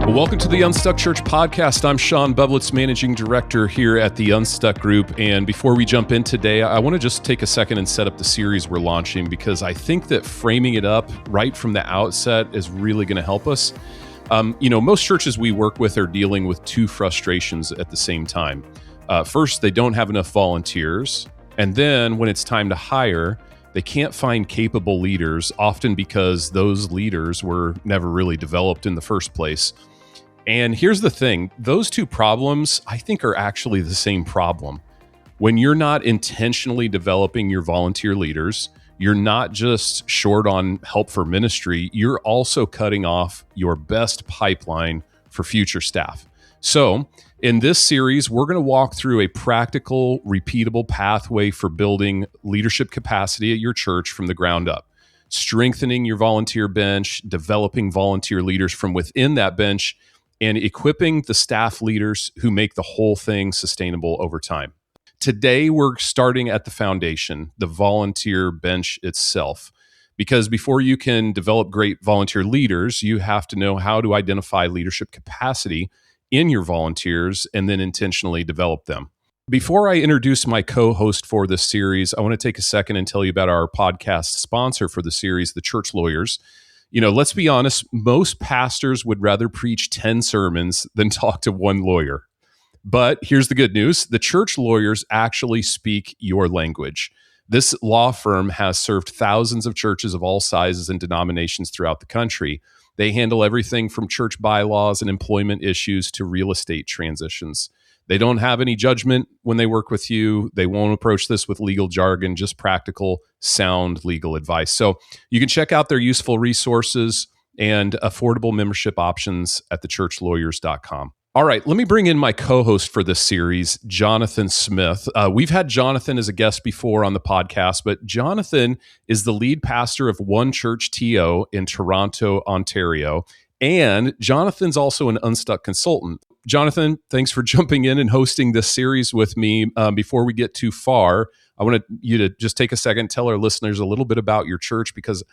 Well, welcome to the Unstuck Church podcast. I'm Sean Bublitz, Managing Director here at the Unstuck Group. And before we jump in today, I want to just take a second and set up the series we're launching, because I think that framing it up right from the outset is really going to help us. Most churches we work with are dealing with two frustrations at the same time. First, they don't have enough volunteers. And then when it's time to hire, they can't find capable leaders, often because those leaders were never really developed in the first place. And here's the thing, those two problems, I think, are actually the same problem. When you're not intentionally developing your volunteer leaders, you're not just short on help for ministry, you're also cutting off your best pipeline for future staff. So in this series, we're going to walk through a practical, repeatable pathway for building leadership capacity at your church from the ground up, strengthening your volunteer bench, developing volunteer leaders from within that bench, and equipping the staff leaders who make the whole thing sustainable over time. Today, we're starting at the foundation, the volunteer bench itself, because before you can develop great volunteer leaders, you have to know how to identify leadership capacity in your volunteers and then intentionally develop them. Before I introduce my co-host for this series, I want to take a second and tell you about our podcast sponsor for the series, the Church Lawyers. Let's be honest, most pastors would rather preach 10 sermons than talk to one lawyer. But here's the good news. The Church Lawyers actually speak your language. This law firm has served thousands of churches of all sizes and denominations throughout the country. They handle everything from church bylaws and employment issues to real estate transitions. They don't have any judgment when they work with you. They won't approach this with legal jargon, just practical, sound legal advice. So you can check out their useful resources and affordable membership options at thechurchlawyers.com. All right, let me bring in my co-host for this series, Jonathan Smith. We've had Jonathan as a guest before on the podcast, but Jonathan is the lead pastor of One Church TO in Toronto, Ontario. And Jonathan's also an Unstuck consultant. Jonathan, thanks for jumping in and hosting this series with me. Before we get too far, I want you to just take a second, tell our listeners a little bit about your church, because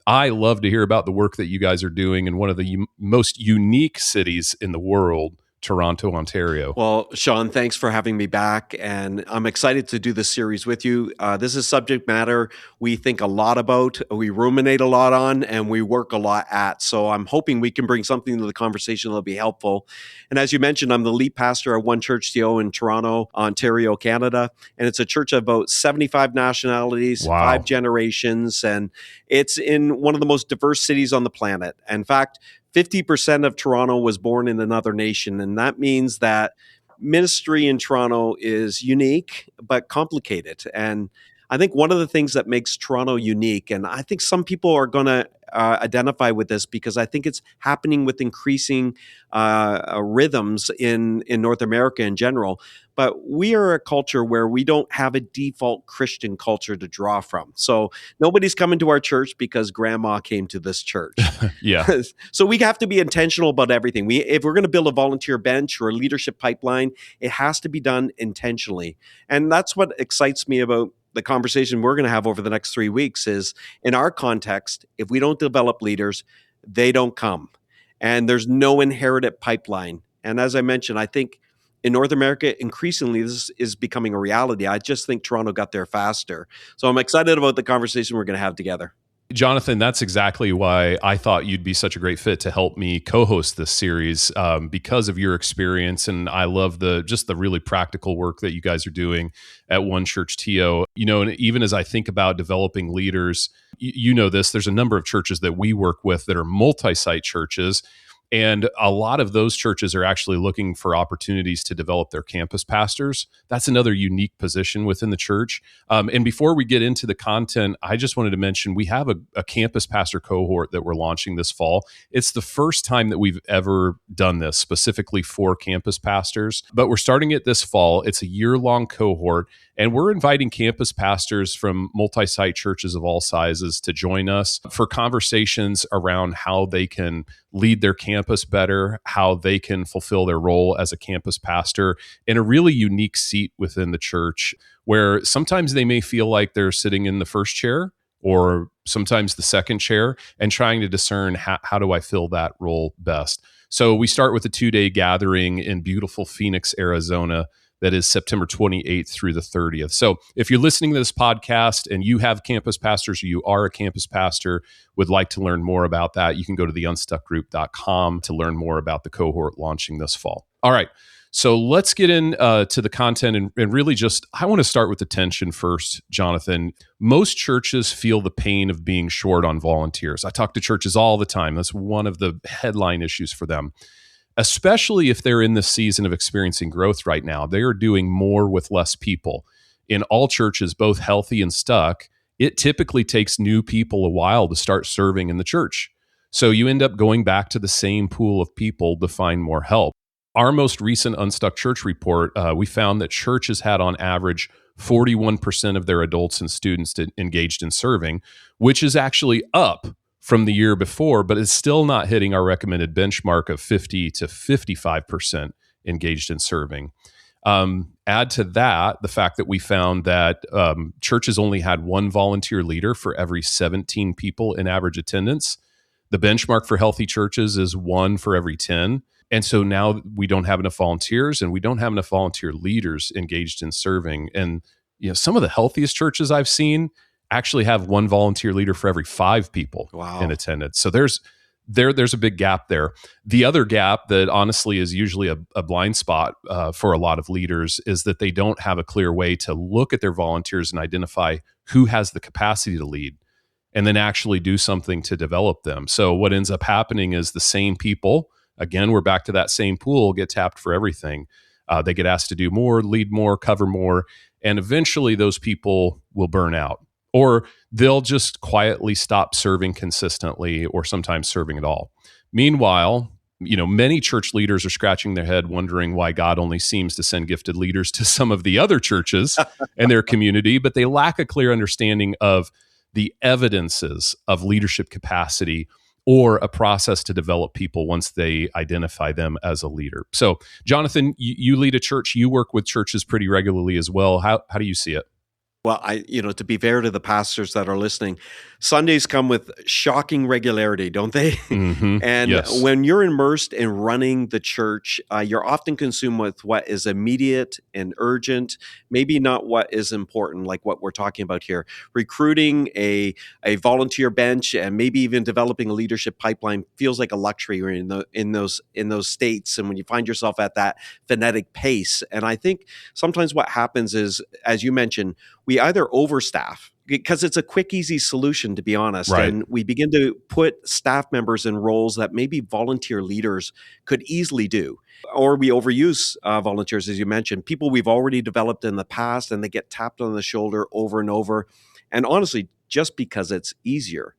I love to hear about the work that you guys are doing in one of the most unique cities in the world, Toronto, Ontario. Well, Sean, thanks for having me back, and I'm excited to do this series with you. This is subject matter we think a lot about, we ruminate a lot on, and we work a lot at. So I'm hoping we can bring something to the conversation that'll be helpful. And as you mentioned, I'm the lead pastor of One Church TO in Toronto, Ontario, Canada, and it's a church of about 75 nationalities, Wow. 5 generations, and it's in one of the most diverse cities on the planet. In fact, 50% of Toronto was born in another nation, and that means that ministry in Toronto is unique but complicated. And I think one of the things that makes Toronto unique, and I think some people are going to identify with this because I think it's happening with increasing rhythms in North America in general, but we are a culture where we don't have a default Christian culture to draw from. So nobody's coming to our church because grandma came to this church. Yeah. So we have to be intentional about everything. If we're going to build a volunteer bench or a leadership pipeline, it has to be done intentionally. And that's what excites me about the conversation we're going to have over the next 3 weeks is, in our context, if we don't develop leaders, they don't come. And there's no inherited pipeline. And as I mentioned, I think in North America, increasingly, this is becoming a reality. I just think Toronto got there faster. So I'm excited about the conversation we're going to have together. Jonathan, that's exactly why I thought you'd be such a great fit to help me co-host this series, because of your experience. And I love the really practical work that you guys are doing at One Church TO. And even as I think about developing leaders, there's a number of churches that we work with that are multi-site churches. And a lot of those churches are actually looking for opportunities to develop their campus pastors. That's another unique position within the church. And before we get into the content, I just wanted to mention we have a campus pastor cohort that we're launching this fall. It's the first time that we've ever done this specifically for campus pastors, but we're starting it this fall. It's a year-long cohort, and we're inviting campus pastors from multi-site churches of all sizes to join us for conversations around how they can lead their campus better, how they can fulfill their role as a campus pastor in a really unique seat within the church, where sometimes they may feel like they're sitting in the first chair or sometimes the second chair, and trying to discern how do I fill that role best. So we start with a 2-day gathering in beautiful Phoenix, Arizona. That is September 28th through the 30th. So if you're listening to this podcast and you have campus pastors, or you are a campus pastor, would like to learn more about that, you can go to theunstuckgroup.com to learn more about the cohort launching this fall. All right. So let's get in to the content and really just, I want to start with the tension first, Jonathan. Most churches feel the pain of being short on volunteers. I talk to churches all the time. That's one of the headline issues for them, especially if they're in this season of experiencing growth right now. They are doing more with less people. In all churches, both healthy and stuck, it typically takes new people a while to start serving in the church. So you end up going back to the same pool of people to find more help. Our most recent Unstuck Church report, we found that churches had on average 41% of their adults and students engaged in serving, which is actually up from the year before, but it's still not hitting our recommended benchmark of 50 to 55% engaged in serving. Add to that the fact that we found that churches only had one volunteer leader for every 17 people in average attendance. The benchmark for healthy churches is 1 for every 10. And so now we don't have enough volunteers, and we don't have enough volunteer leaders engaged in serving. And some of the healthiest churches I've seen actually have one volunteer leader for every 5 people in attendance. So there's a big gap there. The other gap that honestly is usually a blind spot for a lot of leaders is that they don't have a clear way to look at their volunteers and identify who has the capacity to lead, and then actually do something to develop them. So what ends up happening is the same people, again, we're back to that same pool, get tapped for everything. They get asked to do more, lead more, cover more, and eventually those people will burn out, or they'll just quietly stop serving consistently, or sometimes serving at all. Meanwhile, many church leaders are scratching their head wondering why God only seems to send gifted leaders to some of the other churches in their community, but they lack a clear understanding of the evidences of leadership capacity or a process to develop people once they identify them as a leader. So, Jonathan, you lead a church. You work with churches pretty regularly as well. How do you see it? Well, to be fair to the pastors that are listening, Sundays come with shocking regularity, don't they? Mm-hmm. And yes. when you're immersed in running the church, you're often consumed with what is immediate and urgent, maybe not what is important, like what we're talking about here. Recruiting a volunteer bench and maybe even developing a leadership pipeline feels like a luxury in those states, and when you find yourself at that frenetic pace. And I think sometimes what happens is, as you mentioned, we either overstaff, because it's a quick, easy solution, to be honest. Right. And we begin to put staff members in roles that maybe volunteer leaders could easily do. Or we overuse volunteers, as you mentioned, people we've already developed in the past, and they get tapped on the shoulder over and over. And honestly, just because it's easier.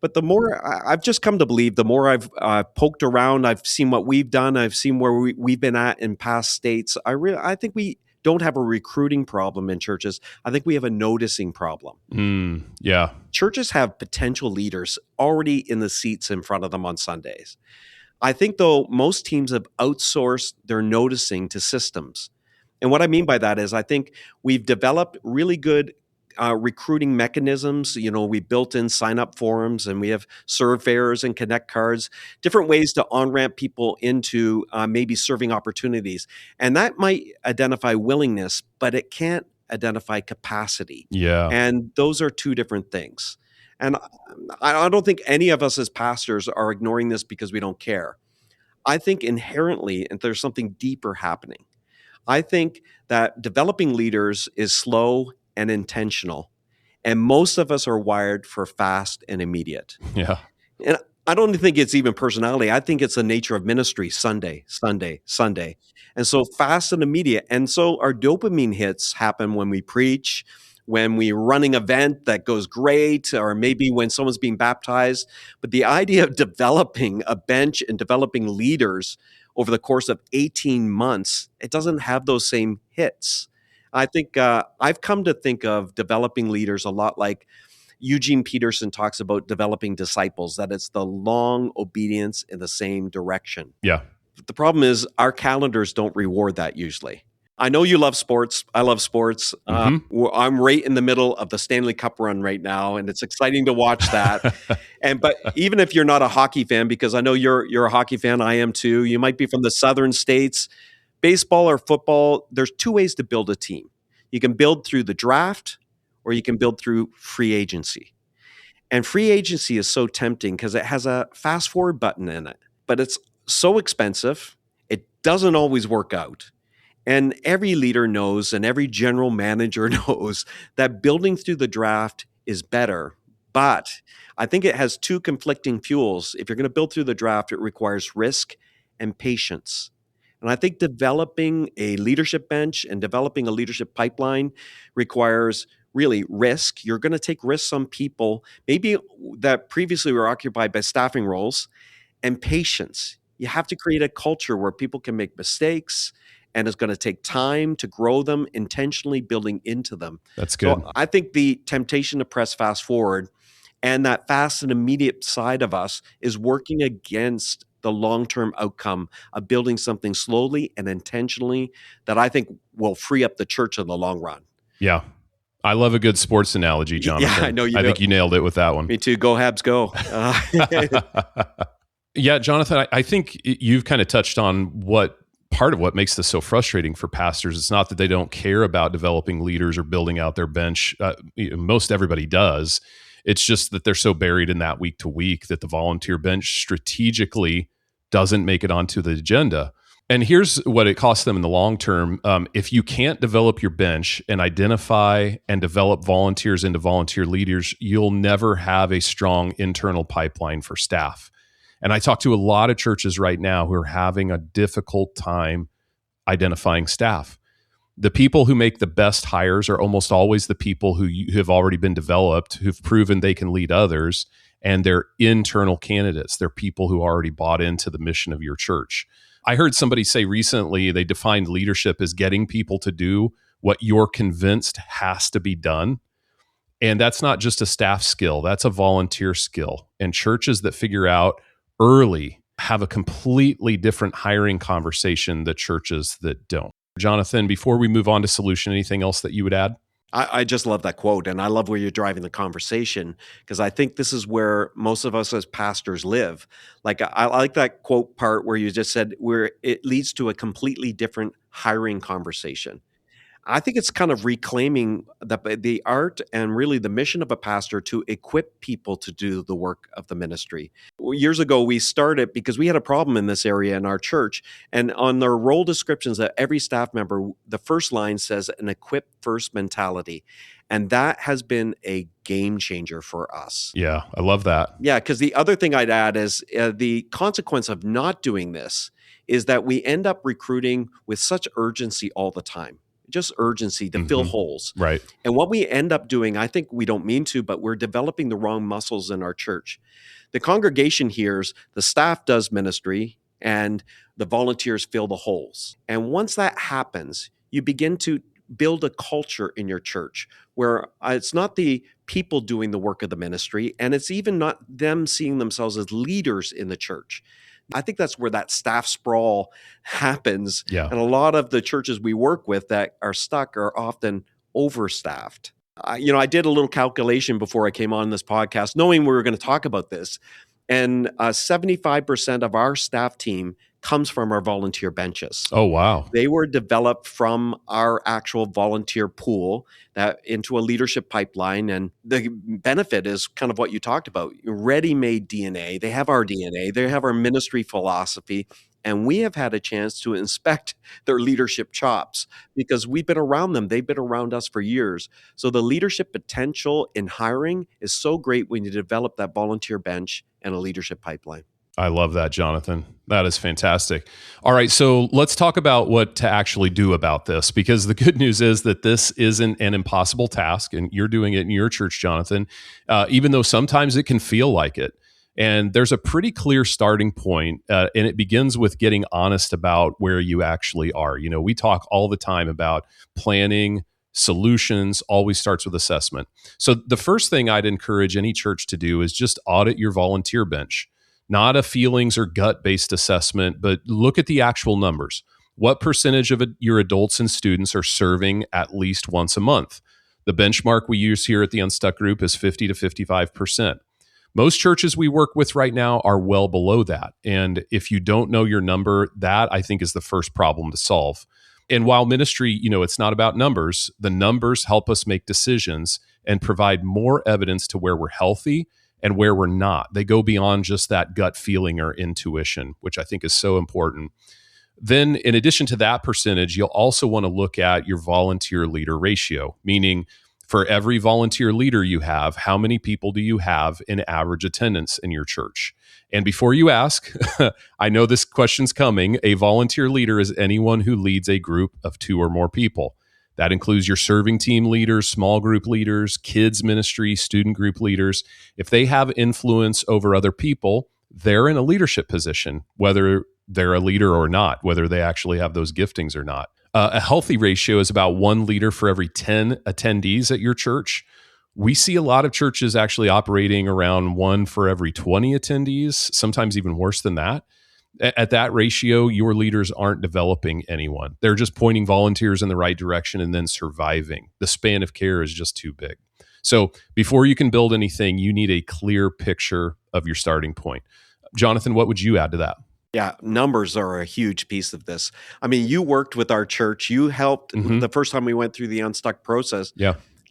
But the more I've just come to believe, the more I've poked around, I've seen what we've done, I've seen where we've been at in past states. I think we don't have a recruiting problem in churches. I think we have a noticing problem. Yeah. Churches have potential leaders already in the seats in front of them on Sundays. I think, though, most teams have outsourced their noticing to systems. And what I mean by that is I think we've developed really good recruiting mechanisms. We built in sign-up forms, and we have serve fairs and connect cards, different ways to on-ramp people into maybe serving opportunities. And that might identify willingness, but it can't identify capacity. Yeah. And those are two different things. And I don't think any of us as pastors are ignoring this because we don't care. I think inherently, and there's something deeper happening. I think that developing leaders is slow and intentional. And most of us are wired for fast and immediate. Yeah. And I don't think it's even personality. I think it's the nature of ministry, Sunday, Sunday, Sunday. And so fast and immediate. And so our dopamine hits happen when we preach, when we're running an event that goes great, or maybe when someone's being baptized. But the idea of developing a bench and developing leaders over the course of 18 months, it doesn't have those same hits. I think I've come to think of developing leaders a lot like Eugene Peterson talks about developing disciples, that it's the long obedience in the same direction. Yeah. But the problem is our calendars don't reward that usually. I know you love sports. I love sports. Hmm. I'm right in the middle of the Stanley Cup run right now, and it's exciting to watch that. But even if you're not a hockey fan, because I know you're a hockey fan, I am too. You might be from the southern states. Baseball or football, there's two ways to build a team. You can build through the draft, or you can build through free agency. And free agency is so tempting because it has a fast forward button in it, but it's so expensive. It doesn't always work out. And every leader knows, and every general manager knows that building through the draft is better. But I think it has two conflicting fuels. If you're going to build through the draft, it requires risk and patience. And I think developing a leadership bench and developing a leadership pipeline requires really risk. You're going to take risks on people, maybe that previously were occupied by staffing roles, and patience. You have to create a culture where people can make mistakes, and it's going to take time to grow them, intentionally building into them. That's good. So I think the temptation to press fast forward and that fast and immediate side of us is working against the long-term outcome of building something slowly and intentionally that I think will free up the church in the long run. Yeah. I love a good sports analogy, Jonathan. Yeah, I know you do. I think you nailed it with that one. Me too. Go Habs, go. Yeah, Jonathan, I think you've kind of touched on what part of what makes this so frustrating for pastors. It's not that they don't care about developing leaders or building out their bench. Most everybody does. It's just that they're so buried in that week to week that the volunteer bench strategically doesn't make it onto the agenda. And here's what it costs them in the long term. If you can't develop your bench and identify and develop volunteers into volunteer leaders, you'll never have a strong internal pipeline for staff. And I talk to a lot of churches right now who are having a difficult time identifying staff. The people who make the best hires are almost always the people who have already been developed, who've proven they can lead others, and they're internal candidates. They're people who already bought into the mission of your church. I heard somebody say recently they defined leadership as getting people to do what you're convinced has to be done. And that's not just a staff skill, that's a volunteer skill. And churches that figure out early have a completely different hiring conversation than churches that don't. Jonathan, before we move on to solution, anything else that you would add? I just love that quote, and I love where you're driving the conversation, because I think this is where most of us as pastors live. Like I like that quote part where you just said where it leads to a completely different hiring conversation. I think it's kind of reclaiming the art and really the mission of a pastor to equip people to do the work of the ministry. Years ago, we started because we had a problem in this area in our church. And on their role descriptions of every staff member, the first line says an equip first mentality. And that has been a game changer for us. Yeah, I love that. Yeah, because the other thing I'd add is the consequence of not doing this is that we end up recruiting with such urgency all the time. Just urgency to fill holes. Right. And what we end up doing, I think we don't mean to, but we're developing the wrong muscles in our church. The congregation hears the staff does ministry and the volunteers fill the holes. And once that happens, you begin to build a culture in your church where it's not the people doing the work of the ministry, and it's even not them seeing themselves as leaders in the church. I think that's where that staff sprawl happens. Yeah. And a lot of the churches we work with that are stuck are often overstaffed. I did a little calculation before I came on this podcast, knowing we were going to talk about this. And 75% of our staff team comes from our volunteer benches. Oh, wow. They were developed from our actual volunteer pool into a leadership pipeline. And the benefit is kind of what you talked about, ready-made DNA. They have our DNA. They have our ministry philosophy. And we have had a chance to inspect their leadership chops because we've been around them. They've been around us for years. So the leadership potential in hiring is so great when you develop that volunteer bench and a leadership pipeline. I love that, Jonathan. That is fantastic. All right, so let's talk about what to actually do about this, because the good news is that this isn't an impossible task, and you're doing it in your church, Jonathan, even though sometimes it can feel like it. And there's a pretty clear starting point, and it begins with getting honest about where you actually are. We talk all the time about planning, solutions, always starts with assessment. So the first thing I'd encourage any church to do is just audit your volunteer bench. Not a feelings or gut-based assessment, but look at the actual numbers. What percentage of your adults and students are serving at least once a month? The benchmark we use here at the Unstuck Group is 50 to 55%. Most churches we work with right now are well below that. And if you don't know your number, that I think is the first problem to solve. And while ministry, it's not about numbers, the numbers help us make decisions and provide more evidence to where we're healthy and where we're not. They go beyond just that gut feeling or intuition, which I think is so important. Then, in addition to that percentage, you'll also want to look at your volunteer leader ratio, meaning for every volunteer leader you have, how many people do you have in average attendance in your church? And before you ask, I know this question's coming. A volunteer leader is anyone who leads a group of 2 or more people. That includes your serving team leaders, small group leaders, kids ministry, student group leaders. If they have influence over other people, they're in a leadership position, whether they're a leader or not, whether they actually have those giftings or not. A healthy ratio is about 1 leader for every 10 attendees at your church. We see a lot of churches actually operating around 1 for every 20 attendees, sometimes even worse than that. At that ratio, your leaders aren't developing anyone. They're just pointing volunteers in the right direction and then surviving. The span of care is just too big. So before you can build anything, you need a clear picture of your starting point. Jonathan, what would you add to that? Yeah, numbers are a huge piece of this. I mean, you worked with our church. You helped the first time we went through the Unstuck process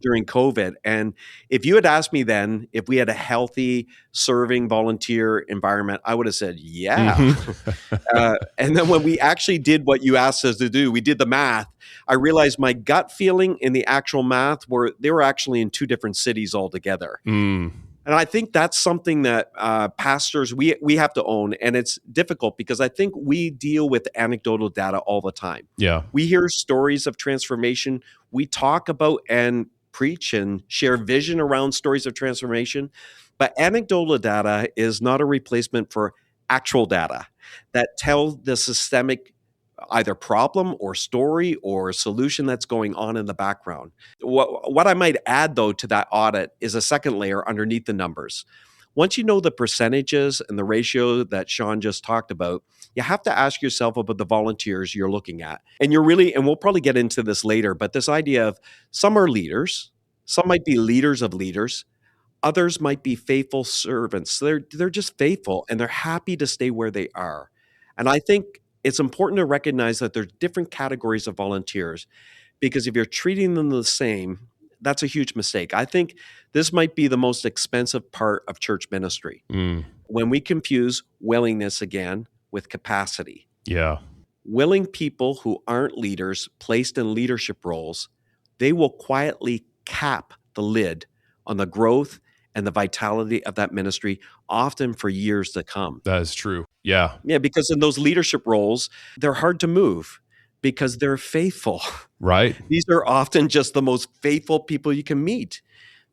during COVID. And if you had asked me then if we had a healthy, serving volunteer environment, I would have said, yeah. And then when we actually did what you asked us to do, we did the math. I realized my gut feeling and the actual math they were actually in 2 different cities altogether. And I think that's something that pastors, we have to own. And it's difficult because I think we deal with anecdotal data all the time. Yeah. We hear stories of transformation. We talk about and preach and share vision around stories of transformation. But anecdotal data is not a replacement for actual data that tell the systemic either problem or story or solution that's going on in the background. What I might add, though, to that audit is a second layer underneath the numbers. Once you know the percentages and the ratio that Sean just talked about, you have to ask yourself about the volunteers you're looking at. And we'll probably get into this later, but this idea of some are leaders, some might be leaders of leaders, others might be faithful servants. They're just faithful and they're happy to stay where they are. And I think it's important to recognize that there's different categories of volunteers, because if you're treating them the same, that's a huge mistake. I think this might be the most expensive part of church ministry. When we confuse willingness again with capacity. Yeah. Willing people who aren't leaders placed in leadership roles, they will quietly cap the lid on the growth and the vitality of that ministry, often for years to come. That is true. Yeah. Yeah, because in those leadership roles, they're hard to move because they're faithful. Right. These are often just the most faithful people you can meet.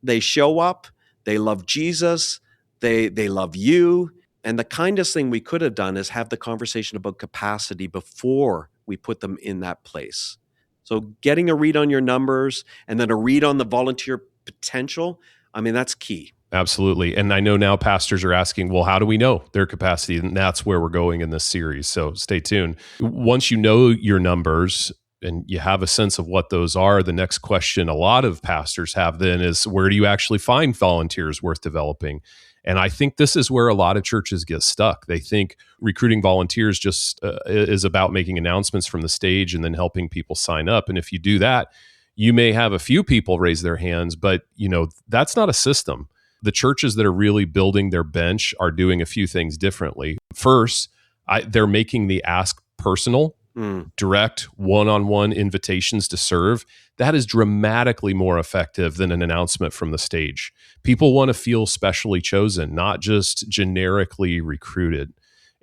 They show up, they love Jesus, they love you. And the kindest thing we could have done is have the conversation about capacity before we put them in that place. So getting a read on your numbers and then a read on the volunteer potential, I mean, that's key. Absolutely. And I know now pastors are asking, well, how do we know their capacity? And that's where we're going in this series. So stay tuned. Once you know your numbers and you have a sense of what those are, the next question a lot of pastors have then is, where do you actually find volunteers worth developing? And I think this is where a lot of churches get stuck. They think recruiting volunteers just is about making announcements from the stage and then helping people sign up. And if you do that, you may have a few people raise their hands, but that's not a system. The churches that are really building their bench are doing a few things differently. First, they're making the ask personal, direct, one-on-one invitations to serve. That is dramatically more effective than an announcement from the stage. People want to feel specially chosen, not just generically recruited.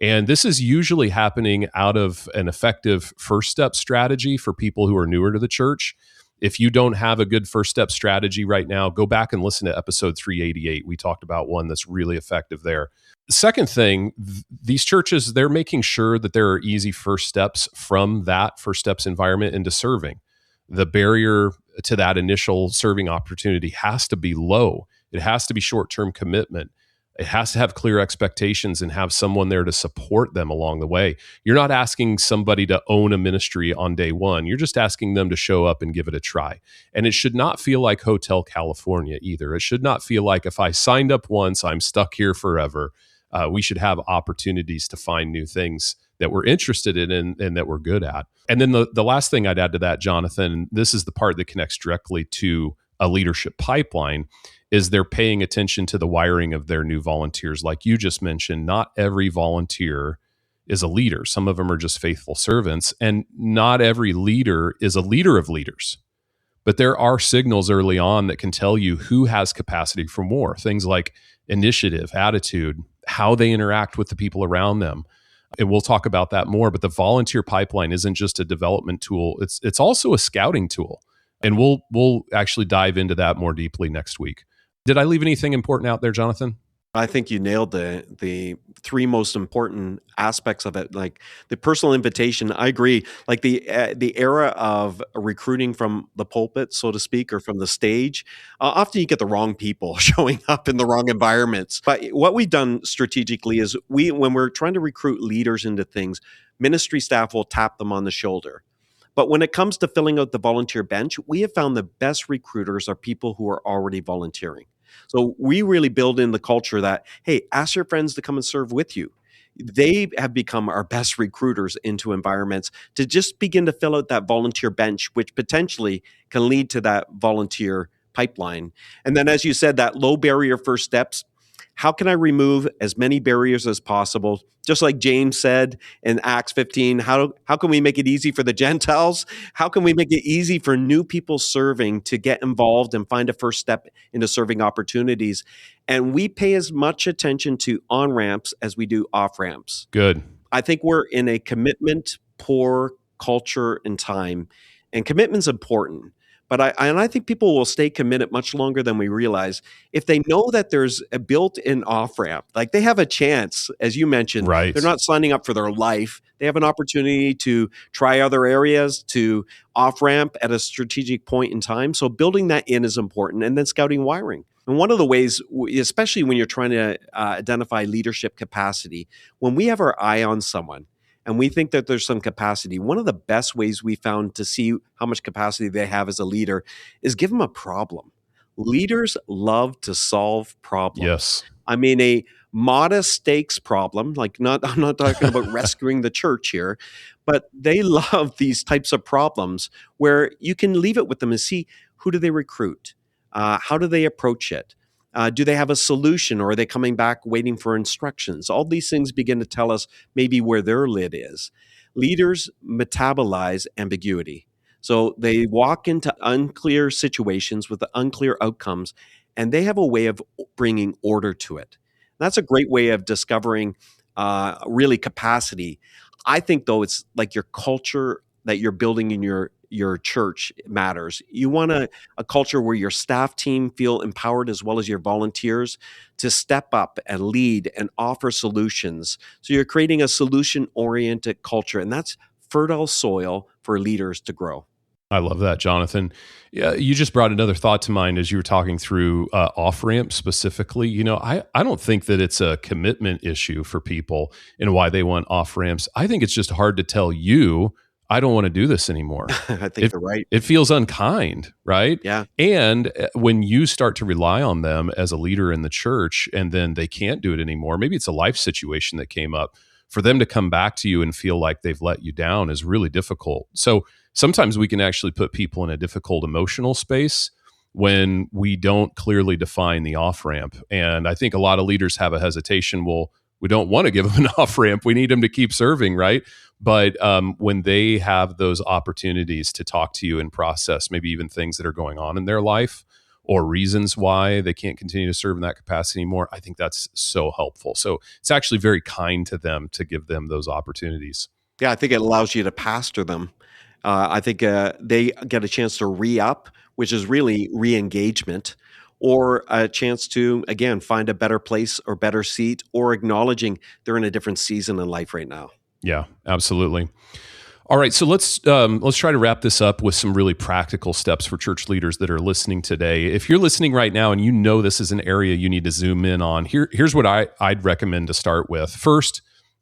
And this is usually happening out of an effective first step strategy for people who are newer to the church. If you don't have a good first step strategy right now, go back and listen to episode 388. We talked about one that's really effective there. The second thing, these churches, they're making sure that there are easy first steps from that first steps environment into serving. The barrier to that initial serving opportunity has to be low. It has to be short-term commitment. It has to have clear expectations and have someone there to support them along the way. You're not asking somebody to own a ministry on day one. You're just asking them to show up and give it a try. And it should not feel like Hotel California either. It should not feel like if I signed up once, I'm stuck here forever. We should have opportunities to find new things that we're interested in and that we're good at. And then the last thing I'd add to that, Jonathan, this is the part that connects directly to a leadership pipeline, is they're paying attention to the wiring of their new volunteers. Like you just mentioned, not every volunteer is a leader. Some of them are just faithful servants, and not every leader is a leader of leaders. But there are signals early on that can tell you who has capacity for more. Things like initiative, attitude, how they interact with the people around them. And we'll talk about that more. But the volunteer pipeline isn't just a development tool. It's also a scouting tool. And we'll actually dive into that more deeply next week. Did I leave anything important out there, Jonathan? I think you nailed the three most important aspects of it. Like the personal invitation, I agree. Like the era of recruiting from the pulpit, so to speak, or from the stage, often you get the wrong people showing up in the wrong environments. But what we've done strategically is when we're trying to recruit leaders into things, ministry staff will tap them on the shoulder. But when it comes to filling out the volunteer bench, we have found the best recruiters are people who are already volunteering. So we really build in the culture that, hey, ask your friends to come and serve with you. They have become our best recruiters into environments to just begin to fill out that volunteer bench, which potentially can lead to that volunteer pipeline. And then, as you said, that low barrier first steps. How can I remove as many barriers as possible? Just like James said in Acts 15, how can we make it easy for the Gentiles? How can we make it easy for new people serving to get involved and find a first step into serving opportunities? And we pay as much attention to on-ramps as we do off-ramps. Good. I think we're in a commitment poor culture and time, and commitment's important. But I think people will stay committed much longer than we realize if they know that there's a built-in off-ramp. Like they have a chance, as you mentioned. Right. They're not signing up for their life. They have an opportunity to try other areas, to off-ramp at a strategic point in time. So building that in is important, and then scouting wiring. And one of the ways, especially when you're trying to identify leadership capacity, when we have our eye on someone, and we think that there's some capacity, one of the best ways we found to see how much capacity they have as a leader is give them a problem. Leaders love to solve problems. Yes. I mean, a modest stakes problem, I'm not talking about rescuing the church here, but they love these types of problems where you can leave it with them and see who do they recruit? How do they approach it? Do they have a solution, or are they coming back waiting for instructions? All these things begin to tell us maybe where their lid is. Leaders metabolize ambiguity. So they walk into unclear situations with the unclear outcomes, and they have a way of bringing order to it. That's a great way of discovering really capacity. I think, though, it's like your culture that you're building in your church matters. You want a culture where your staff team feel empowered as well as your volunteers to step up and lead and offer solutions. So you're creating a solution-oriented culture, and that's fertile soil for leaders to grow. I love that, Jonathan. Yeah, you just brought another thought to mind as you were talking through off-ramp specifically. You know, I don't think that it's a commitment issue for people and why they want off-ramps. I think it's just hard to tell you, I don't want to do this anymore. I think you're right. It feels unkind, right? Yeah. And when you start to rely on them as a leader in the church and then they can't do it anymore, maybe it's a life situation that came up, for them to come back to you and feel like they've let you down is really difficult. So sometimes we can actually put people in a difficult emotional space when we don't clearly define the off-ramp. And I think a lot of leaders have a hesitation. Well, we don't want to give them an off-ramp. We need them to keep serving, right? But when they have those opportunities to talk to you and process maybe even things that are going on in their life or reasons why they can't continue to serve in that capacity anymore, I think that's so helpful. So it's actually very kind to them to give them those opportunities. Yeah, I think it allows you to pastor them. I think they get a chance to re-up, which is really re-engagement, or a chance to, again, find a better place or better seat, or acknowledging they're in a different season in life right now. Yeah, absolutely. All right, so let's try to wrap this up with some really practical steps for church leaders that are listening today. If you're listening right now and you know this is an area you need to zoom in on, here's what I'd recommend to start with. First,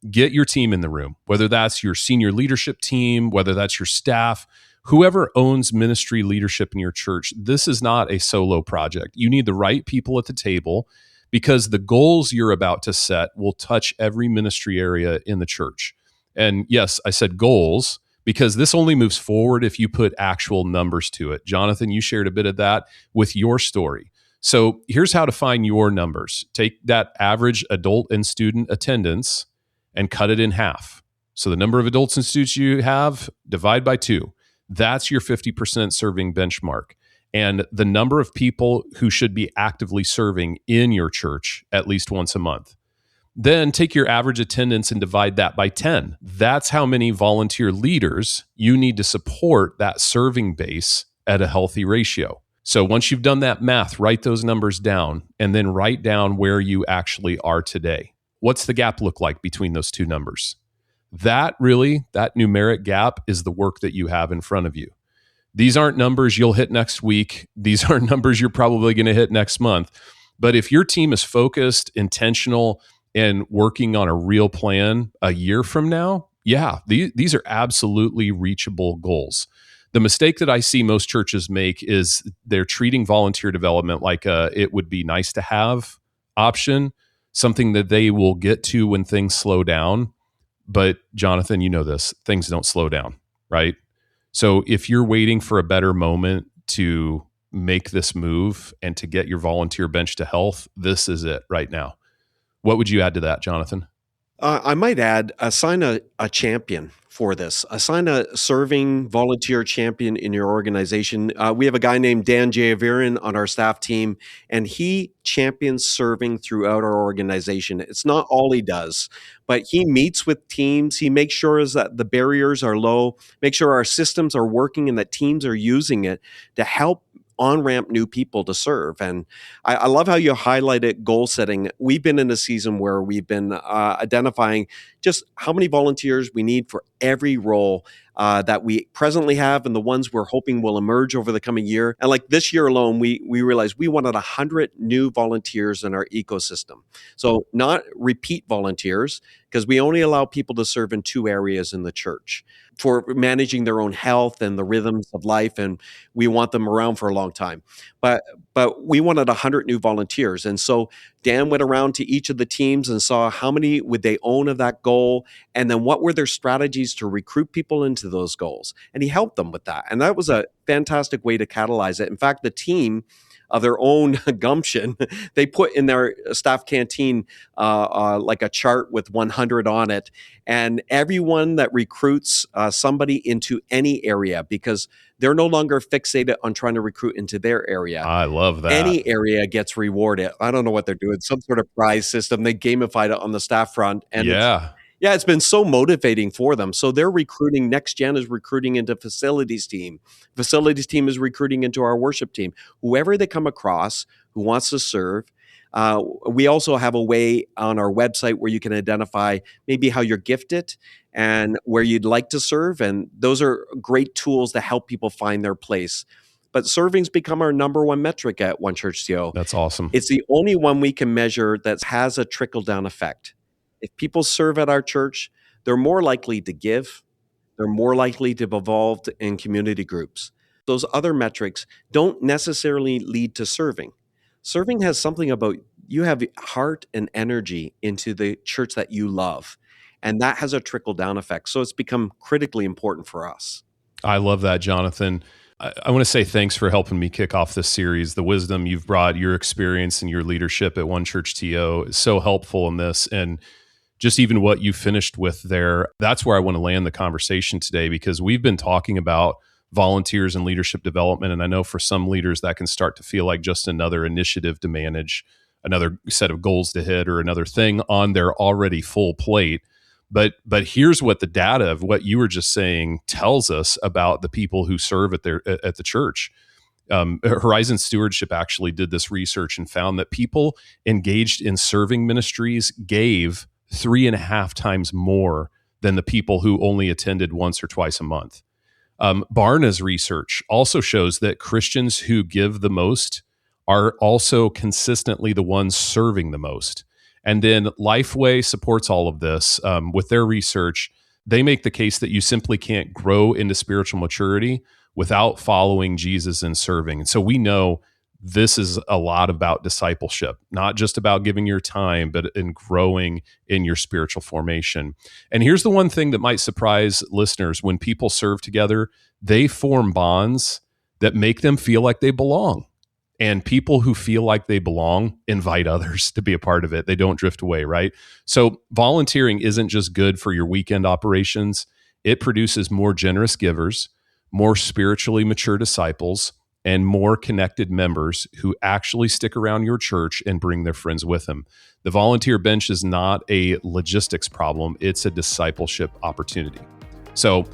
get your team in the room, whether that's your senior leadership team, whether that's your staff, whoever owns ministry leadership in your church. This is not a solo project. You need the right people at the table because the goals you're about to set will touch every ministry area in the church. And yes, I said goals because this only moves forward if you put actual numbers to it. Jonathan, you shared a bit of that with your story. So here's how to find your numbers. Take that average adult and student attendance and cut it in half. So the number of adults and students you have, divide by 2. That's your 50% serving benchmark. And the number of people who should be actively serving in your church at least once a month. Then take your average attendance and divide that by 10. That's how many volunteer leaders you need to support that serving base at a healthy ratio. So once you've done that math, write those numbers down and then write down where you actually are today. What's the gap look like between those two numbers? That numeric gap is the work that you have in front of you. These aren't numbers you'll hit next week. These aren't numbers you're probably going to hit next month. But if your team is focused, intentional, and working on a real plan a year from now, these are absolutely reachable goals. The mistake that I see most churches make is they're treating volunteer development like it would be nice to have option, something that they will get to when things slow down. But Jonathan, you know this, things don't slow down, right? So if you're waiting for a better moment to make this move and to get your volunteer bench to health, this is it right now. What would you add to that, Jonathan? I might add, assign a champion for this. Assign a serving volunteer champion in your organization. We have a guy named Dan Jayaviran on our staff team, and he champions serving throughout our organization. It's not all he does, but he meets with teams. He makes sure that the barriers are low, make sure our systems are working and that teams are using it to help on-ramp new people to serve. And I love how you highlighted goal setting. We've been in a season where we've been identifying just how many volunteers we need for every role that we presently have and the ones we're hoping will emerge over the coming year. And like this year alone, we realized we wanted 100 new volunteers in our ecosystem. So not repeat volunteers, because we only allow people to serve in 2 areas in the church for managing their own health and the rhythms of life, and we want them around for a long time. But we wanted 100 new volunteers. And so Dan went around to each of the teams and saw how many would they own of that goal, and then what were their strategies to recruit people into those goals. And he helped them with that. And that was a fantastic way to catalyze it. In fact, the team, of their own gumption, they put in their staff canteen like a chart with 100 on it. And everyone that recruits somebody into any area, because they're no longer fixated on trying to recruit into their area. I love that. Any area gets rewarded. I don't know what they're doing, some sort of prize system. They gamified it on the staff front. And it's been so motivating for them. So they're recruiting, Next Gen is recruiting into facilities team. Facilities team is recruiting into our worship team. Whoever they come across who wants to serve. We also have a way on our website where you can identify maybe how you're gifted and where you'd like to serve. And those are great tools to help people find their place. But serving's become our number one metric at One Church TO. That's awesome. It's the only one we can measure that has a trickle-down effect. If people serve at our church, they're more likely to give. They're more likely to be involved in community groups. Those other metrics don't necessarily lead to serving. Serving has something about you have heart and energy into the church that you love, and that has a trickle-down effect. So it's become critically important for us. I love that, Jonathan. I want to say thanks for helping me kick off this series. The wisdom you've brought, your experience and your leadership at One Church TO is so helpful in this. And just even what you finished with there, that's where I want to land the conversation today, because we've been talking about volunteers and leadership development. And I know for some leaders that can start to feel like just another initiative to manage, another set of goals to hit, or another thing on their already full plate. But here's what the data of what you were just saying tells us about the people who serve at the church. Horizon Stewardship actually did this research and found that people engaged in serving ministries gave 3.5 times more than the people who only attended once or twice a month. Barna's research also shows that Christians who give the most are also consistently the ones serving the most. And then Lifeway supports all of this with their research. They make the case that you simply can't grow into spiritual maturity without following Jesus and serving. And so we know this is a lot about discipleship, not just about giving your time, but in growing in your spiritual formation. And here's the one thing that might surprise listeners. When people serve together, they form bonds that make them feel like they belong. And people who feel like they belong invite others to be a part of it. They don't drift away, right? So volunteering isn't just good for your weekend operations. It produces more generous givers, more spiritually mature disciples, and more connected members who actually stick around your church and bring their friends with them. The volunteer bench is not a logistics problem. It's a discipleship opportunity. So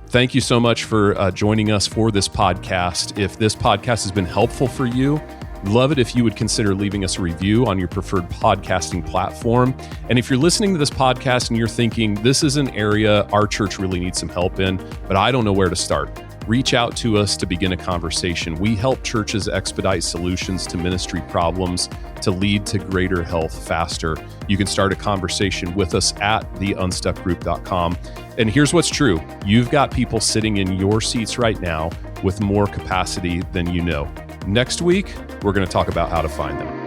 thank you so much for joining us for this podcast. If this podcast has been helpful for you, love it if you would consider leaving us a review on your preferred podcasting platform. And if you're listening to this podcast and you're thinking, this is an area our church really needs some help in, but I don't know where to start, reach out to us to begin a conversation. We help churches expedite solutions to ministry problems to lead to greater health faster. You can start a conversation with us at theunstuckgroup.com. And here's what's true. You've got people sitting in your seats right now with more capacity than you know. Next week, we're going to talk about how to find them.